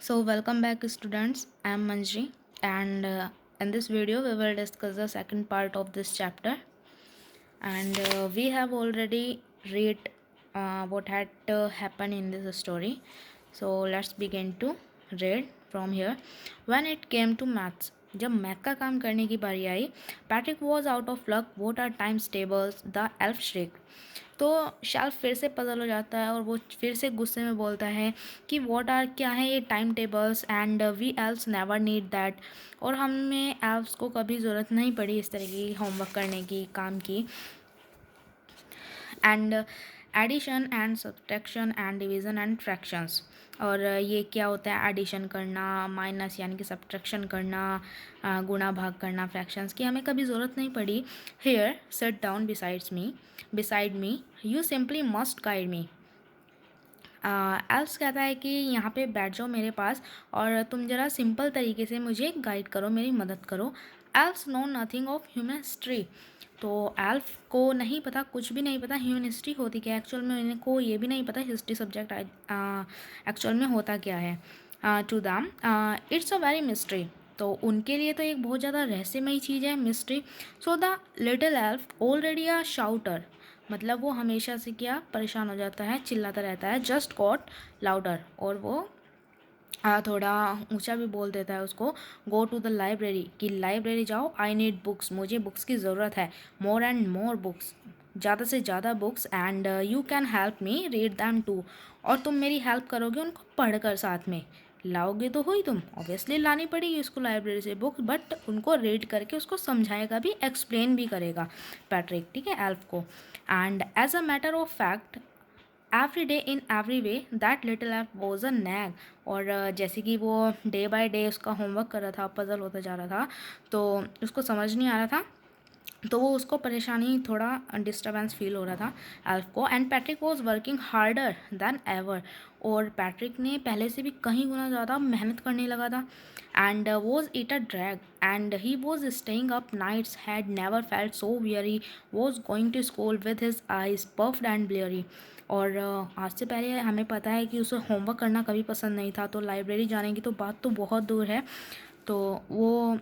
So welcome back students, I am Manji and in this video we will discuss the second part of this chapter and we have already read what had happened in this story. So let's begin to read from here. When it came to maths, जब math का काम करने की बारी आई, Patrick was out of luck, what are times tables, the elf shriek. तो शेल्फ फिर से पजल हो जाता है और वो फिर से गुस्से में बोलता है कि वॉट आर क्या है ये time tables and we elves never need that. और हमें एल्फ्स को कभी ज़रूरत नहीं पड़ी इस तरह की होमवर्क करने की, काम की। And addition and subtraction and division and fractions. और ये क्या होता है, एडिशन करना, माइनस यानी कि सब्ट्रैक्शन करना, गुणा भाग करना, फ्रैक्शंस की हमें कभी ज़रूरत नहीं पड़ी। Here sit down beside me you simply must guide me. Else कहता है कि यहाँ पे बैठ जाओ मेरे पास और तुम ज़रा सिंपल तरीके से मुझे गाइड करो, मेरी मदद करो। Elves know nothing of human history. तो एल्फ को नहीं पता, कुछ भी नहीं पता ह्यूमन हिस्ट्री होती क्या एक्चुअल में। इनको ये भी नहीं पता हिस्ट्री सब्जेक्ट एक्चुअल में होता क्या है। To them it's a very mystery. तो उनके लिए तो एक बहुत ज़्यादा रहस्यमयी चीज़ है mystery. So the little elf already अ शाउटर, मतलब वो हमेशा से क्या परेशान हो जाता है, चिल्लाता रहता है। जस्ट गॉट लाउडर, और वो थोड़ा ऊंचा भी बोल देता है उसको। गो टू द लाइब्रेरी, कि लाइब्रेरी जाओ। आई नीड बुक्स, मुझे बुक्स की ज़रूरत है। मोर एंड मोर बुक्स, ज़्यादा से ज़्यादा books. And you can help me read them too, और तुम मेरी हेल्प करोगे उनको पढ़कर साथ में। लाओगे तो हो ही तुम, ऑब्वियसली लानी पड़ेगी उसको लाइब्रेरी से बुक्स, बट उनको रीड करके उसको समझाएगा भी, एक्सप्लेन भी करेगा पैट्रिक, ठीक है, एल्फ को। And as a matter of fact every day in every way that little elf was a nag. और जैसे कि वो डे बाय डे उसका होमवर्क कर रहा था, पजल होता जा रहा था, तो उसको समझ नहीं आ रहा था, तो वो उसको परेशानी, थोड़ा डिस्टर्बेंस फील हो रहा था एल्फ को। And Patrick was working harder than ever, और पैट्रिक ने पहले से भी कहीं गुना ज़्यादा मेहनत करने लगा था। And was it a drag and he was staying up nights, had never felt so weary, was going to school with his eyes puffed and bleary. और आज से पहले हमें पता है कि उसे होमवर्क करना कभी पसंद नहीं था, तो लाइब्रेरी जाने की तो बात तो बहुत दूर है। तो वो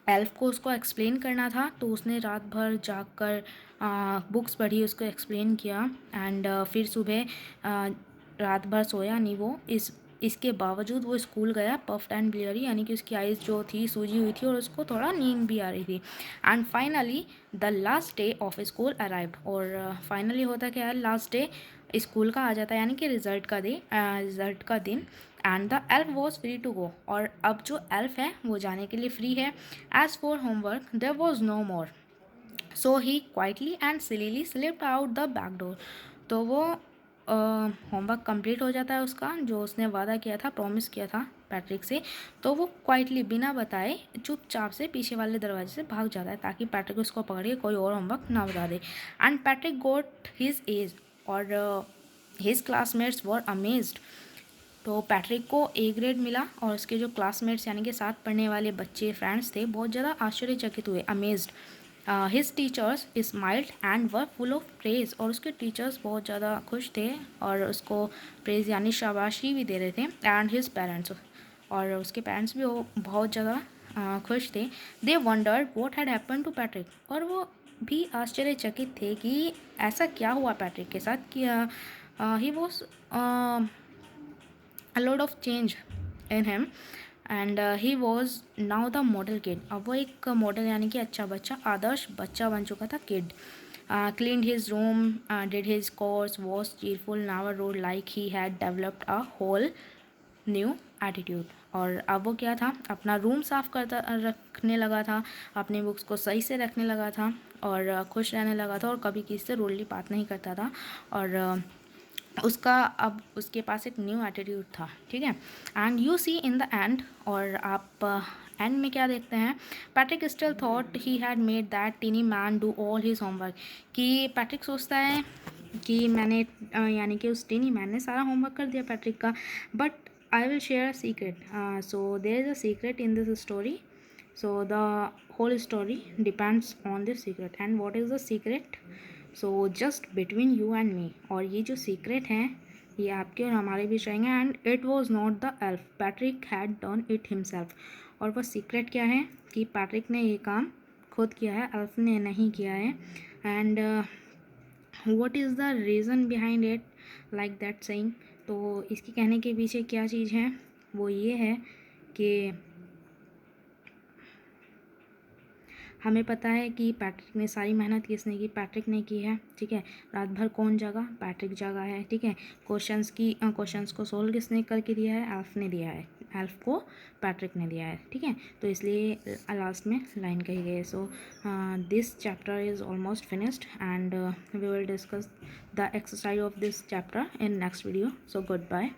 एल्फ को उसको एक्सप्लेन करना था, तो उसने रात भर जाग कर बुक्स पढ़ी, उसको एक्सप्लेन किया। एंड फिर सुबह रात भर सोया नहीं वो, इसके बावजूद वो स्कूल गया पफ्ड एंड ब्लियरी, यानी कि उसकी आइज़ जो थी सूजी हुई थी और उसको थोड़ा नींद भी आ रही थी। And finally the last day of school arrived, और फाइनली होता क्या है, लास्ट डे स्कूल का आ जाता है, यानी कि रिज़ल्ट का दिन। And the elf was free to go, और अब जो एल्फ है वो जाने के लिए फ्री है। As for homework there was no more, so he quietly and sillily slipped out the back door. तो वो होमवर्क कंप्लीट हो जाता है उसका, जो उसने वादा किया था, प्रॉमिस किया था पैट्रिक से। तो वो क्वाइटली बिना बताए चुपचाप से पीछे वाले दरवाजे से भाग जाता है, ताकि पैट्रिक उसको पकड़ के कोई और होमवर्क ना बता दे। And Patrick got his A's, और हिज क्लासमेट्स वर अमेज्ड। तो पैट्रिक को ए ग्रेड मिला, और उसके जो क्लासमेट्स यानी कि साथ पढ़ने वाले बच्चे, फ्रेंड्स थे, बहुत ज़्यादा आश्चर्यचकित हुए, amazed. His teachers smiled and were full of praise, और उसके टीचर्स बहुत ज़्यादा खुश थे और उसको प्रेज यानी शाबाशी भी दे रहे थे। एंड हिज पेरेंट्स, और उसके पेरेंट्स भी वो बहुत ज़्यादा खुश थे। They wondered what had happen to Patrick, और वो भी आश्चर्यचकित थे कि ऐसा क्या हुआ पैट्रिक के साथ कि he was a lot of change in him, and he was now the model kid। अब वो एक मॉडल यानी कि अच्छा बच्चा, आदर्श बच्चा बन चुका था, kid. cleaned his room, did his course, was cheerful, never wrote, like he had developed a whole new attitude। और अब वो क्या था, अपना रूम साफ़ करता रखने लगा था, अपनी बुक्स को सही से रखने लगा था, और खुश रहने लगा था, और कभी किसी से रूडली बात नहीं करता था। और उसका अब उसके पास एक न्यू एटीट्यूड था, ठीक है। And you see in the end, और आप एंड में क्या देखते हैं, Patrick still thought he had made that tiny man do all his homework. कि पैट्रिक सोचता है कि मैंने यानी कि उस टीनी मैन ने सारा होमवर्क कर दिया पैट्रिक का। But I will share a secret, so there is a secret in this story, so the whole story depends on this secret. And what is the secret, so just between you and me. और ये जो secret है ये आपके और हमारे बीच रहेंगे। And it was not the elf, Patrick had done it himself. और वो सीक्रेट क्या है कि पैट्रिक ने ये काम खुद किया है, एल्फ ने नहीं किया है। And what is the reason behind it like that saying, तो इसके कहने के पीछे क्या चीज़ है, वो ये है कि हमें पता है कि पैट्रिक ने सारी मेहनत किसने की, पैट्रिक ने की है, ठीक है। रात भर कौन जगा, पैट्रिक जगा है, ठीक है। क्वेश्चंस को सोल्व किसने करके दिया है, एल्फ ने दिया है, एल्फ को पैट्रिक ने दिया है, ठीक है। तो इसलिए लास्ट में लाइन कही गई है। So this chapter is almost finished and we will discuss the exercise of this chapter in next video. So good bye.